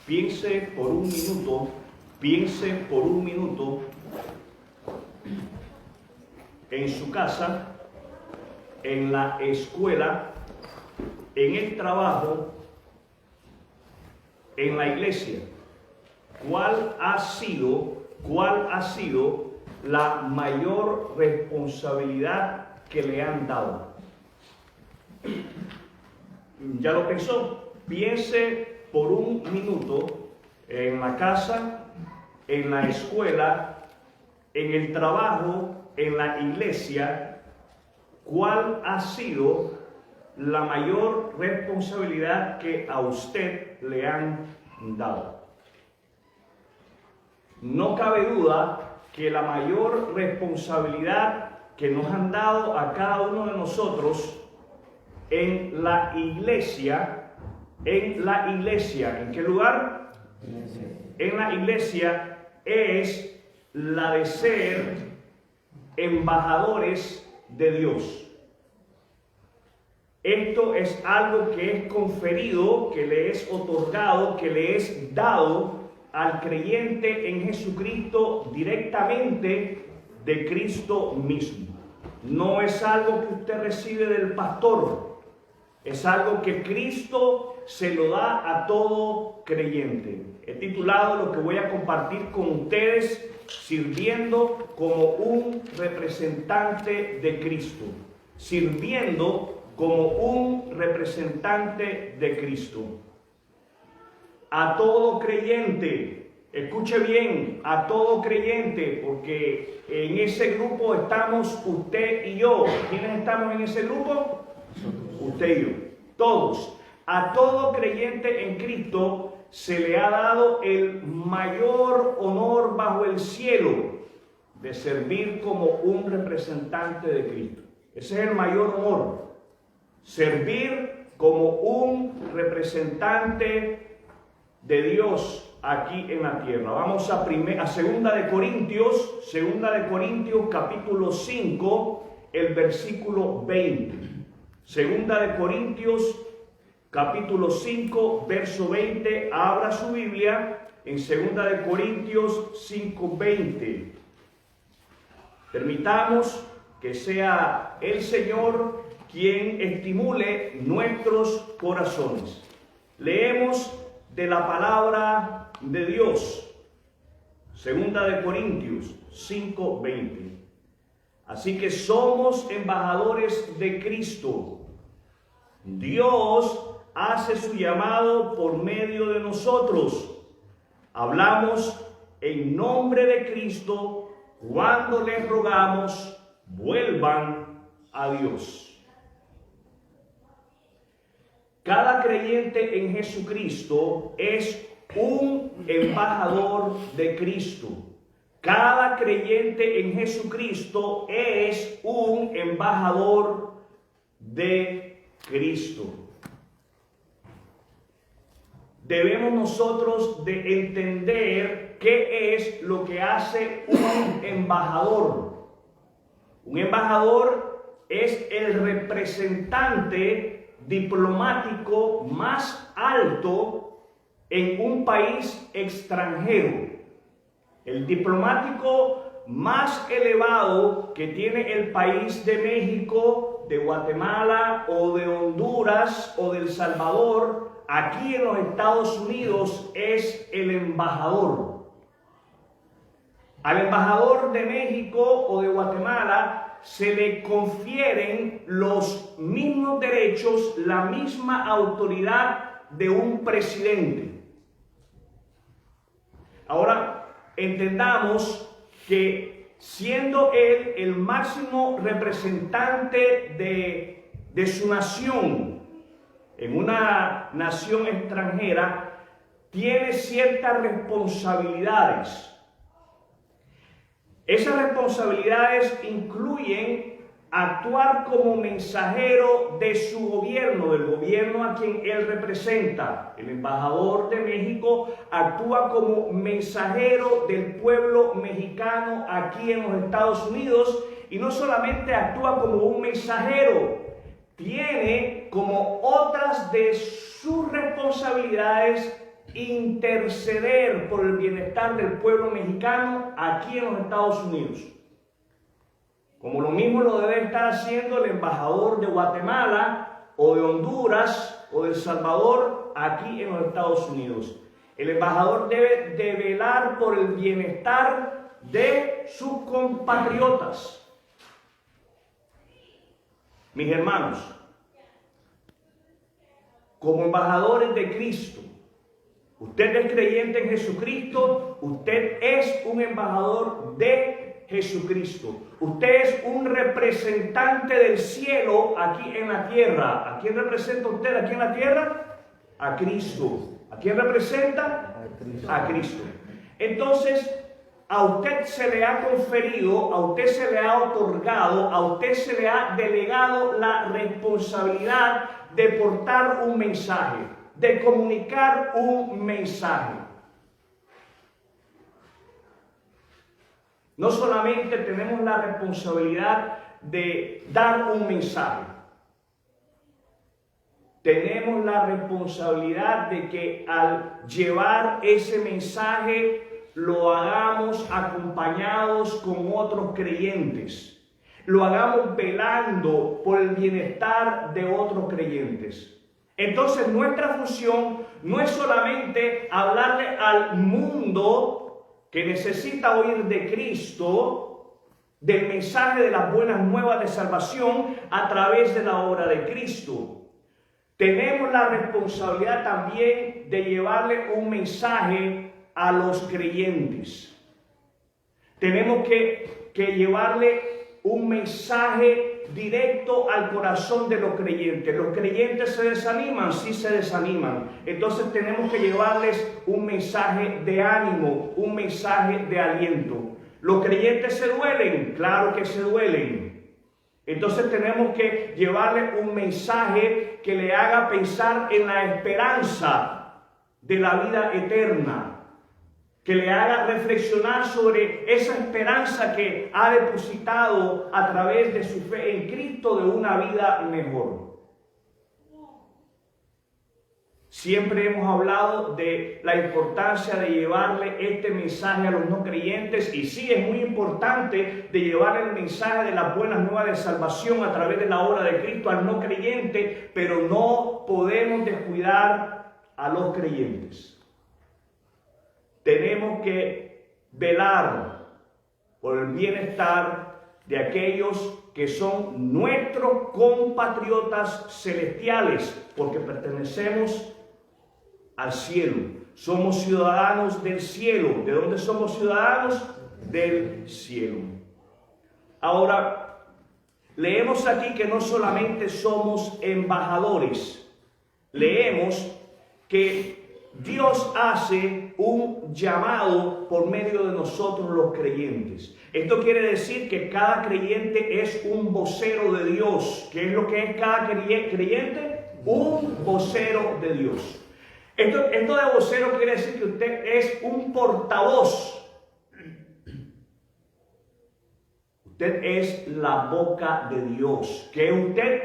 piense por un minuto en su casa, en la escuela, en el trabajo, en la iglesia. ¿Cuál ha sido la mayor responsabilidad que le han dado? ¿Ya lo pensó? Piense por un minuto en la casa, en la escuela, en el trabajo, en la iglesia. ¿Cuál ha sido la mayor responsabilidad que a usted le han dado? No cabe duda que la mayor responsabilidad que nos han dado a cada uno de nosotros en la iglesia, ¿en qué lugar? En la iglesia es la de ser embajadores de Dios. Esto es algo que es conferido, que le es otorgado, que le es dado al creyente en Jesucristo directamente de Cristo mismo. No es algo que usted recibe del pastor, es algo que Cristo se lo da a todo creyente. He titulado lo que voy a compartir con ustedes: sirviendo como un representante de Cristo. Sirviendo como un representante de Cristo. A todo creyente, escuche bien, a todo creyente, porque en ese grupo estamos usted y yo. ¿Quiénes estamos en ese grupo? Usted y yo, todos. A todo creyente en Cristo se le ha dado el mayor honor bajo el cielo de servir como un representante de Cristo. Ese es el mayor honor, servir como un representante de Dios aquí en la tierra. Vamos a 2 de Corintios capítulo 5, el versículo 20. 2 de Corintios capítulo 5, verso 20. Abra su Biblia en 2 de Corintios 5, 20. Permitamos que sea el Señor quien estimule nuestros corazones. Leemos de la palabra de Dios. 2 de Corintios 5, 20. Así que somos embajadores de Cristo. Dios hace su llamado por medio de nosotros. Hablamos en nombre de Cristo cuando les rogamos, vuelvan a Dios. Cada creyente en Jesucristo es un embajador de Cristo. Cada creyente en Jesucristo es un embajador de Cristo. Debemos nosotros de entender qué es lo que hace un embajador. Un embajador es el representante diplomático más alto en un país extranjero. El diplomático más elevado que tiene el país de México, de Guatemala o de Honduras o de El Salvador, aquí en los Estados Unidos, es el embajador. Al embajador de México o de Guatemala se le confieren los mismos derechos, la misma autoridad de un presidente. Ahora, entendamos que siendo él el máximo representante de su nación, en una nación extranjera, tiene ciertas responsabilidades. Esas responsabilidades incluyen actuar como mensajero de su gobierno, del gobierno a quien él representa. El embajador de México actúa como mensajero del pueblo mexicano aquí en los Estados Unidos, y no solamente actúa como un mensajero, tiene como otras de sus responsabilidades interceder por el bienestar del pueblo mexicano aquí en los Estados Unidos. Como lo mismo lo debe estar haciendo el embajador de Guatemala o de Honduras o de El Salvador aquí en los Estados Unidos. El embajador debe de velar por el bienestar de sus compatriotas. Mis hermanos, como embajadores de Cristo, usted es creyente en Jesucristo, usted es un embajador de Jesucristo. Usted es un representante del cielo aquí en la tierra. ¿A quién representa usted aquí en la tierra? A Cristo. ¿A quién representa? A Cristo. Entonces, a usted se le ha conferido, a usted se le ha otorgado, a usted se le ha delegado la responsabilidad de portar un mensaje, de comunicar un mensaje. No solamente tenemos la responsabilidad de dar un mensaje, tenemos la responsabilidad de que al llevar ese mensaje lo hagamos acompañados con otros creyentes, lo hagamos velando por el bienestar de otros creyentes. Entonces nuestra función no es solamente hablarle al mundo que necesita oír de Cristo, del mensaje de las buenas nuevas de salvación a través de la obra de Cristo. Tenemos la responsabilidad también de llevarle un mensaje a los creyentes. Tenemos que llevarle un mensaje directo al corazón de los creyentes. ¿Los creyentes se desaniman? Sí, se desaniman. Entonces tenemos que llevarles un mensaje de ánimo, un mensaje de aliento. ¿Los creyentes se duelen? Claro que se duelen. Entonces tenemos que llevarle un mensaje que le haga pensar en la esperanza de la vida eterna, que le haga reflexionar sobre esa esperanza que ha depositado a través de su fe en Cristo de una vida mejor. Siempre hemos hablado de la importancia de llevarle este mensaje a los no creyentes, y sí, es muy importante de llevar el mensaje de las buenas nuevas de salvación a través de la obra de Cristo al no creyente, pero no podemos descuidar a los creyentes. Tenemos que velar por el bienestar de aquellos que son nuestros compatriotas celestiales, porque pertenecemos al cielo. Somos ciudadanos del cielo. ¿De dónde somos ciudadanos? Del cielo. Ahora, leemos aquí que no solamente somos embajadores, leemos que Dios hace un llamado por medio de nosotros los creyentes. Esto quiere decir que cada creyente es un vocero de Dios. ¿Qué es lo que es cada creyente? Un vocero de Dios. Esto de vocero quiere decir que usted es un portavoz. Usted es la boca de Dios. ¿Qué es usted?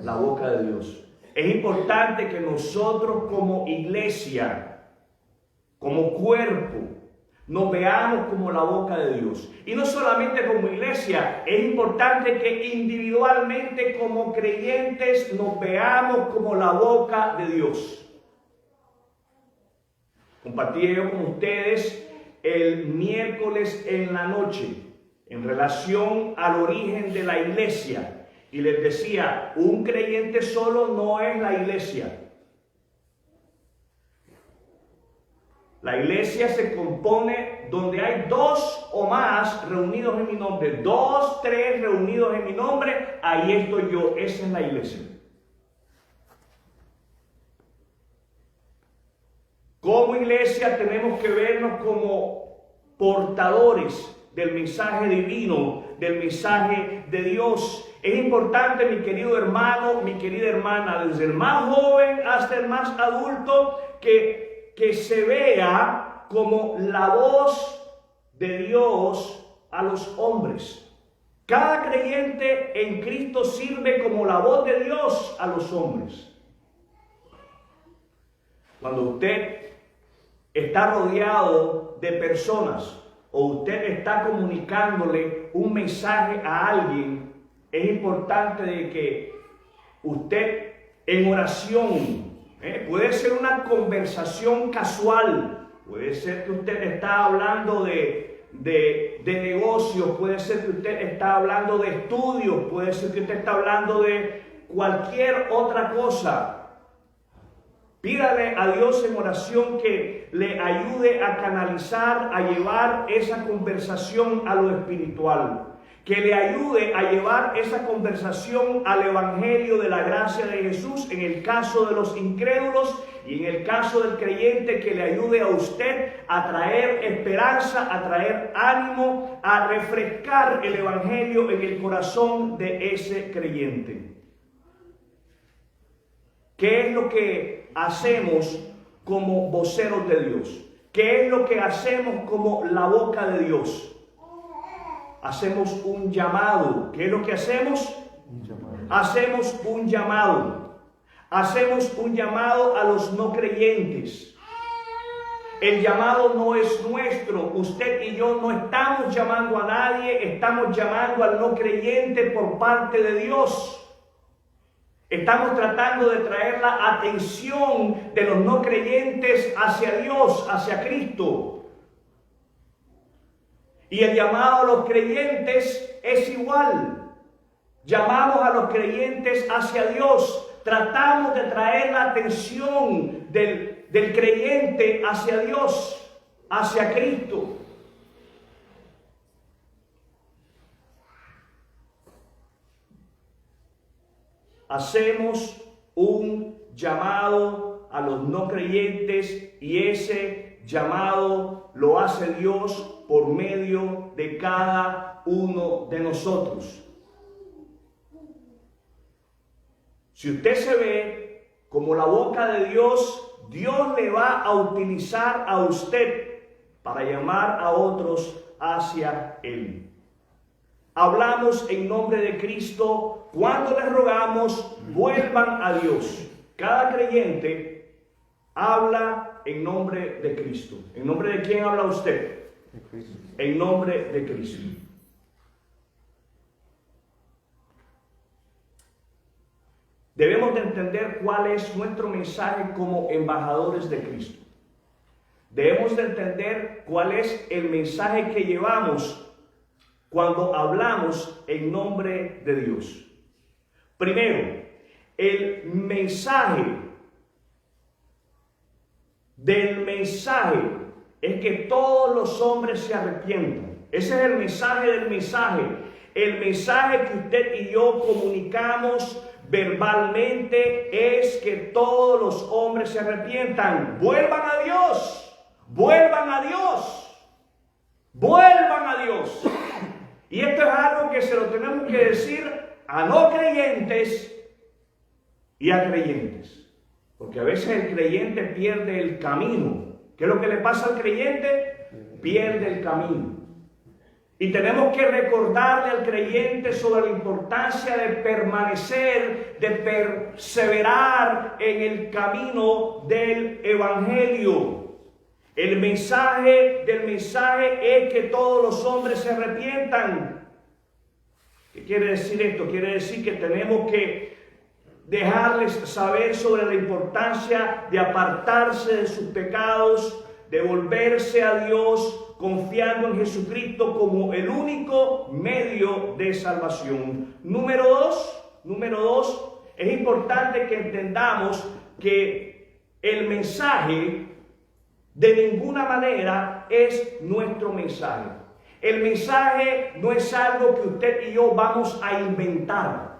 La boca de Dios. Es importante que nosotros como iglesia, como cuerpo, nos veamos como la boca de Dios. Y no solamente como iglesia, es importante que individualmente como creyentes nos veamos como la boca de Dios. Compartí yo con ustedes el miércoles en la noche en relación al origen de la iglesia. Y les decía, un creyente solo no es la iglesia. La iglesia se compone donde hay dos o más reunidos en mi nombre. 2, 3 reunidos en mi nombre, ahí estoy yo. Esa es la iglesia. Como iglesia tenemos que vernos como portadores del mensaje divino, del mensaje de Dios. Es importante, mi querido hermano, mi querida hermana, desde el más joven hasta el más adulto, que se vea como la voz de Dios a los hombres. Cada creyente en Cristo sirve como la voz de Dios a los hombres. Cuando usted está rodeado de personas o usted está comunicándole un mensaje a alguien, es importante de que usted en oración, puede ser una conversación casual, puede ser que usted está hablando de negocios, puede ser que usted está hablando de estudios, puede ser que usted está hablando de cualquier otra cosa. Pídale a Dios en oración que le ayude a canalizar, a llevar esa conversación a lo espiritual. Que le ayude a llevar esa conversación al Evangelio de la gracia de Jesús en el caso de los incrédulos y en el caso del creyente, que le ayude a usted a traer esperanza, a traer ánimo, a refrescar el Evangelio en el corazón de ese creyente. ¿Qué es lo que hacemos como voceros de Dios? ¿Qué es lo que hacemos como la boca de Dios? Hacemos un llamado. ¿Qué es lo que hacemos? Hacemos un llamado. Hacemos un llamado a los no creyentes. El llamado no es nuestro. Usted y yo no estamos llamando a nadie, estamos llamando al no creyente por parte de Dios. Estamos tratando de traer la atención de los no creyentes hacia Dios, hacia Cristo. Y el llamado a los creyentes es igual. Llamamos a los creyentes hacia Dios. Tratamos de traer la atención del creyente hacia Dios, hacia Cristo. Hacemos un llamado a los no creyentes y ese llamado lo hace Dios por medio de cada uno de nosotros. Si usted se ve como la boca de Dios, Dios le va a utilizar a usted para llamar a otros hacia Él. Hablamos en nombre de Cristo. Cuando les rogamos, vuelvan a Dios. Cada creyente habla en nombre de Cristo. ¿En nombre de quién habla usted? En nombre de Cristo. Debemos de entender cuál es nuestro mensaje como embajadores de Cristo. Debemos de entender cuál es el mensaje que llevamos cuando hablamos en nombre de Dios. Primero, el mensaje del mensaje es que todos los hombres se arrepientan. Ese es el mensaje del mensaje. El mensaje que usted y yo comunicamos verbalmente es que todos los hombres se arrepientan. Vuelvan a Dios. Vuelvan a Dios. Vuelvan a Dios. Y esto es algo que se lo tenemos que decir a no creyentes y a creyentes. Porque a veces el creyente pierde el camino. ¿Qué es lo que le pasa al creyente? Pierde el camino. Y tenemos que recordarle al creyente sobre la importancia de permanecer, de perseverar en el camino del Evangelio. El mensaje del mensaje es que todos los hombres se arrepientan. ¿Qué quiere decir esto? Quiere decir que tenemos que dejarles saber sobre la importancia de apartarse de sus pecados, de volverse a Dios, confiando en Jesucristo como el único medio de salvación. Número dos, es importante que entendamos que el mensaje de ninguna manera es nuestro mensaje. El mensaje no es algo que usted y yo vamos a inventar.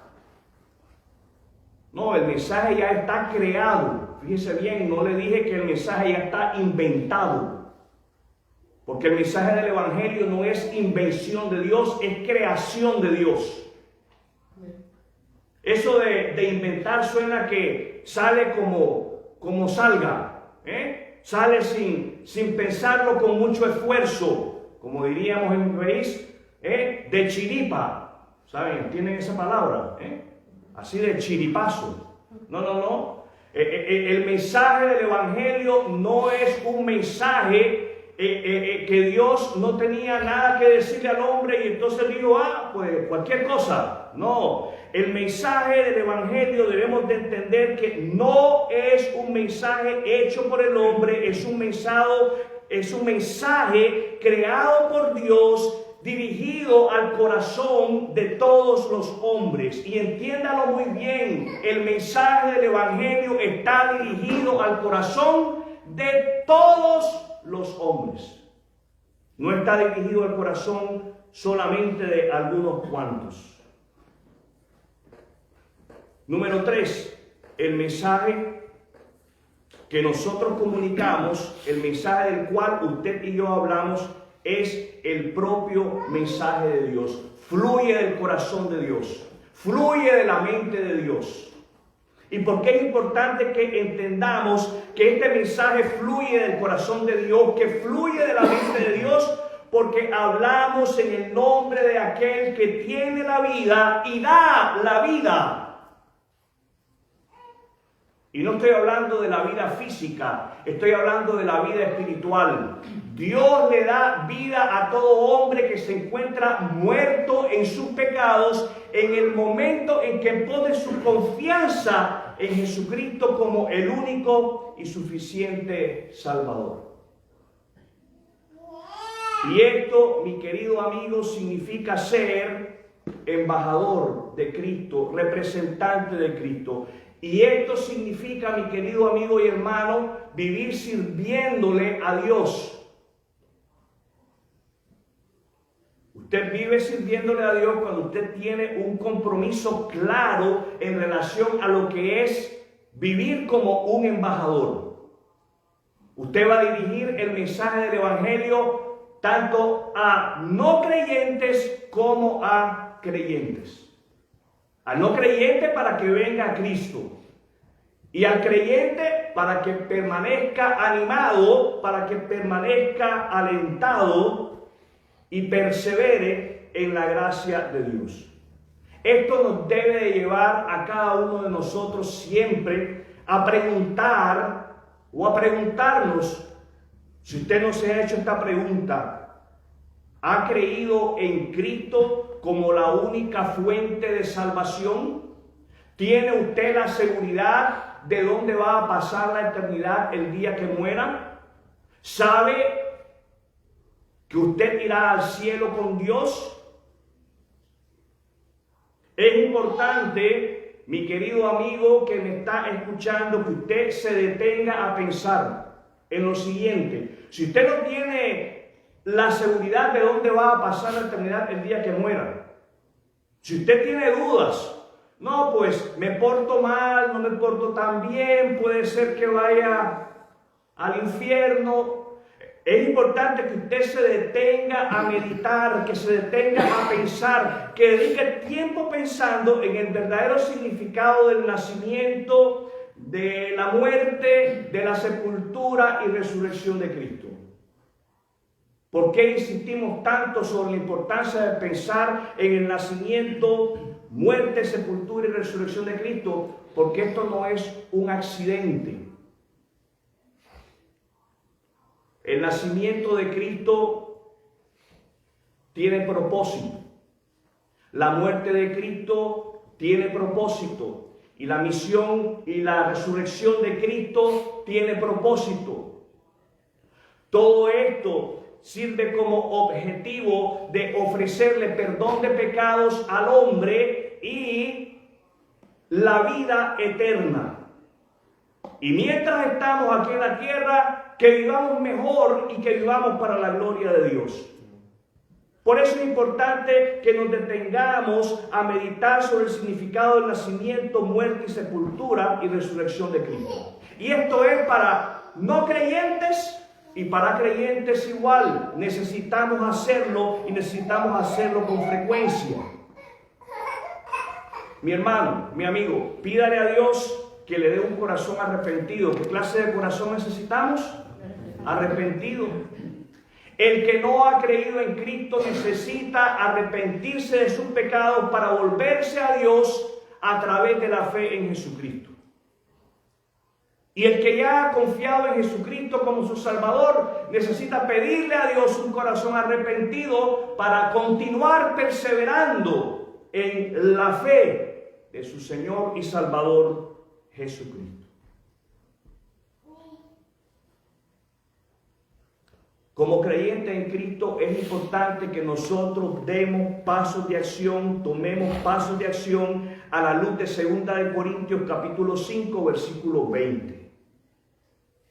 No, el mensaje ya está creado. Fíjese bien, no le dije que el mensaje ya está inventado. Porque el mensaje del Evangelio no es invención de Dios, es creación de Dios. Eso de inventar suena que sale como salga, sale sin pensarlo con mucho esfuerzo, como diríamos en mi país, de chiripa. ¿Saben? ¿Tienen esa palabra? Así de chiripazo. No. El mensaje del Evangelio no es un mensaje que Dios no tenía nada que decirle al hombre y entonces dijo, pues cualquier cosa. No, el mensaje del Evangelio debemos de entender que no es un mensaje hecho por el hombre, es un mensaje creado por Dios, dirigido al corazón de todos los hombres. Y entiéndalo muy bien, el mensaje del Evangelio está dirigido al corazón de todos los hombres. No está dirigido al corazón solamente de algunos cuantos. Número 3, el mensaje que nosotros comunicamos, el mensaje del cual usted y yo hablamos, es el propio mensaje de Dios. Fluye del corazón de Dios, fluye de la mente de Dios. ¿Y por qué es importante que entendamos que este mensaje fluye del corazón de Dios, que fluye de la mente de Dios? Porque hablamos en el nombre de aquel que tiene la vida y da la vida. Y no estoy hablando de la vida física, estoy hablando de la vida espiritual. Dios le da vida a todo hombre que se encuentra muerto en sus pecados en el momento en que pone su confianza en Jesucristo como el único y suficiente Salvador. Y esto, mi querido amigo, significa ser embajador de Cristo, representante de Cristo. Y esto significa, mi querido amigo y hermano, vivir sirviéndole a Dios. Usted vive sirviéndole a Dios cuando usted tiene un compromiso claro en relación a lo que es vivir como un embajador. Usted va a dirigir el mensaje del Evangelio tanto a no creyentes como a creyentes. Al no creyente para que venga a Cristo. Y al creyente para que permanezca animado, para que permanezca alentado y persevere en la gracia de Dios. Esto nos debe de llevar a cada uno de nosotros siempre a preguntar o a preguntarnos, si usted no se ha hecho esta pregunta, ¿ha creído en Cristo como la única fuente de salvación? ¿Tiene usted la seguridad de dónde va a pasar la eternidad el día que muera? ¿Sabe que usted irá al cielo con Dios? Es importante, mi querido amigo que me está escuchando, que usted se detenga a pensar en lo siguiente. Si usted no tiene la seguridad de dónde va a pasar la eternidad el día que muera, si usted tiene dudas, no, pues me porto mal, no me porto tan bien, puede ser que vaya al infierno. Es importante que usted se detenga a meditar, que se detenga a pensar, que dedique tiempo pensando en el verdadero significado del nacimiento, de la muerte, de la sepultura y resurrección de Cristo. ¿Por qué insistimos tanto sobre la importancia de pensar en el nacimiento, muerte, sepultura y resurrección de Cristo? Porque esto no es un accidente. El nacimiento de Cristo tiene propósito. La muerte de Cristo tiene propósito. Y la misión y la resurrección de Cristo tiene propósito. Todo esto sirve como objetivo de ofrecerle perdón de pecados al hombre y la vida eterna. Y mientras estamos aquí en la tierra, que vivamos mejor y que vivamos para la gloria de Dios. Por eso es importante que nos detengamos a meditar sobre el significado del nacimiento, muerte y sepultura y resurrección de Cristo. Y esto es para no creyentes y para creyentes igual. Necesitamos hacerlo y necesitamos hacerlo con frecuencia. Mi hermano, mi amigo, pídale a Dios que le dé un corazón arrepentido. ¿Qué clase de corazón necesitamos? Arrepentido. El que no ha creído en Cristo necesita arrepentirse de sus pecados para volverse a Dios a través de la fe en Jesucristo. Y el que ya ha confiado en Jesucristo como su Salvador necesita pedirle a Dios un corazón arrepentido para continuar perseverando en la fe de su Señor y Salvador Jesucristo. Como creyentes en Cristo es importante que nosotros demos pasos de acción, tomemos pasos de acción a la luz de 2 Corintios capítulo 5 versículo 20.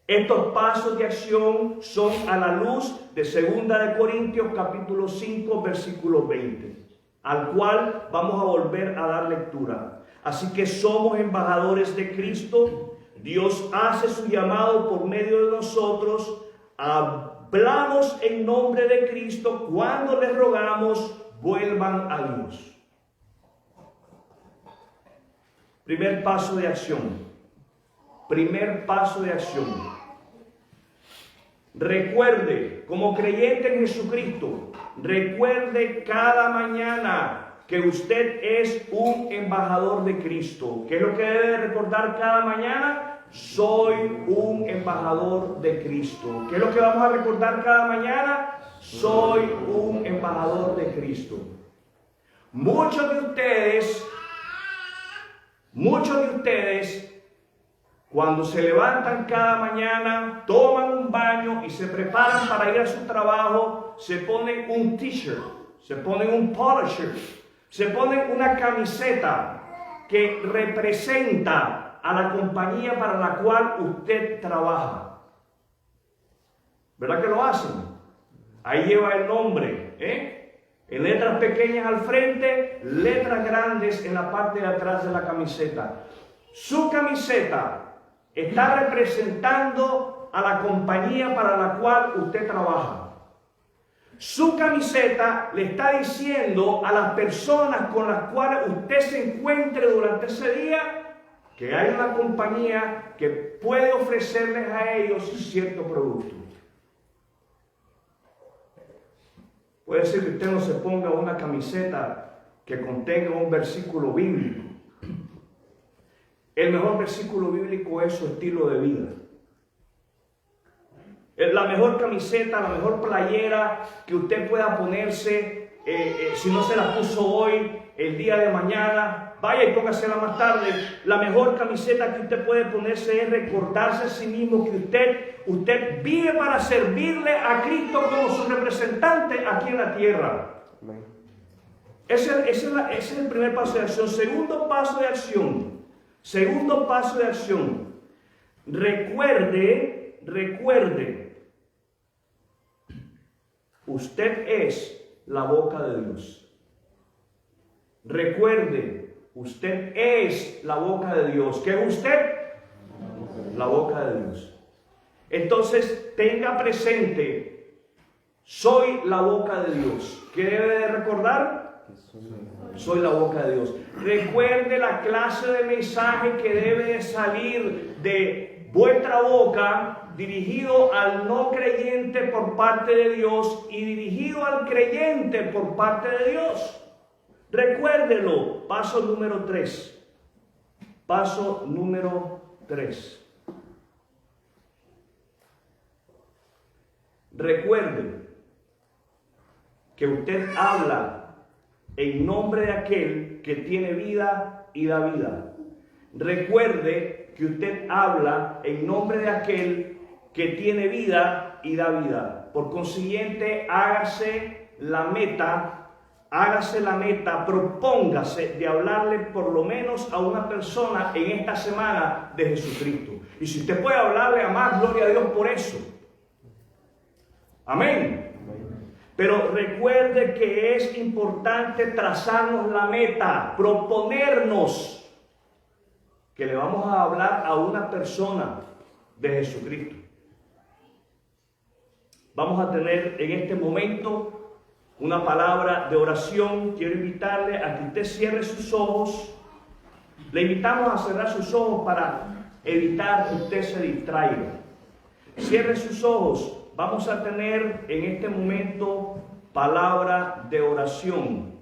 Estos pasos de acción son a la luz de 2 Corintios capítulo 5 versículo 20, al cual vamos a volver a dar lectura. Así que somos embajadores de Cristo. Dios hace su llamado por medio de nosotros. Hablamos en nombre de Cristo cuando les rogamos vuelvan a Dios. Primer paso de acción. Primer paso de acción. Recuerde, como creyente en Jesucristo, recuerde cada mañana que usted es un embajador de Cristo. ¿Qué es lo que debe recordar cada mañana? Soy un embajador de Cristo. ¿Qué es lo que vamos a recordar cada mañana? Soy un embajador de Cristo. Muchos de ustedes, cuando se levantan cada mañana, toman un baño y se preparan para ir a su trabajo, se ponen un t-shirt, se ponen un polo shirt, se ponen una camiseta que representa a la compañía para la cual usted trabaja. ¿Verdad que lo hacen? Ahí lleva el nombre, en letras pequeñas al frente, letras grandes en la parte de atrás de la camiseta. Su camiseta está representando a la compañía para la cual usted trabaja. Su camiseta le está diciendo a las personas con las cuales usted se encuentre durante ese día que hay una compañía que puede ofrecerles a ellos cierto producto. Puede ser que usted no se ponga una camiseta que contenga un versículo bíblico. El mejor versículo bíblico es su estilo de vida. La mejor camiseta, la mejor playera que usted pueda ponerse, si no se la puso hoy, el día de mañana, vaya y póngasela más tarde. La mejor camiseta que usted puede ponerse es recordarse a sí mismo que usted vive para servirle a Cristo como su representante aquí en la tierra. Ese es el primer paso de acción. Segundo paso de acción. Recuerde, usted es la boca de Dios. Recuerde, usted es la boca de Dios. ¿Qué es usted? La boca de Dios. Entonces, tenga presente, soy la boca de Dios. ¿Qué debe de recordar? Soy la boca de Dios. Recuerde la clase de mensaje que debe de salir de vuestra boca, dirigido al no creyente por parte de Dios y dirigido al creyente por parte de Dios. Recuérdelo. Paso número 3. Paso número 3. Recuerde que usted habla en nombre de aquel que tiene vida y da vida. Recuerde que usted habla en nombre de aquel que tiene vida y da vida. Por consiguiente, hágase la meta, propóngase de hablarle por lo menos a una persona en esta semana de Jesucristo. Y si usted puede hablarle a más, gloria a Dios por eso. Amén. Pero recuerde que es importante trazarnos la meta, proponernos que le vamos a hablar a una persona de Jesucristo. Vamos a tener en este momento una palabra de oración. Quiero invitarle a que usted cierre sus ojos. Le invitamos a cerrar sus ojos para evitar que usted se distraiga. Cierre sus ojos. Vamos a tener en este momento palabra de oración.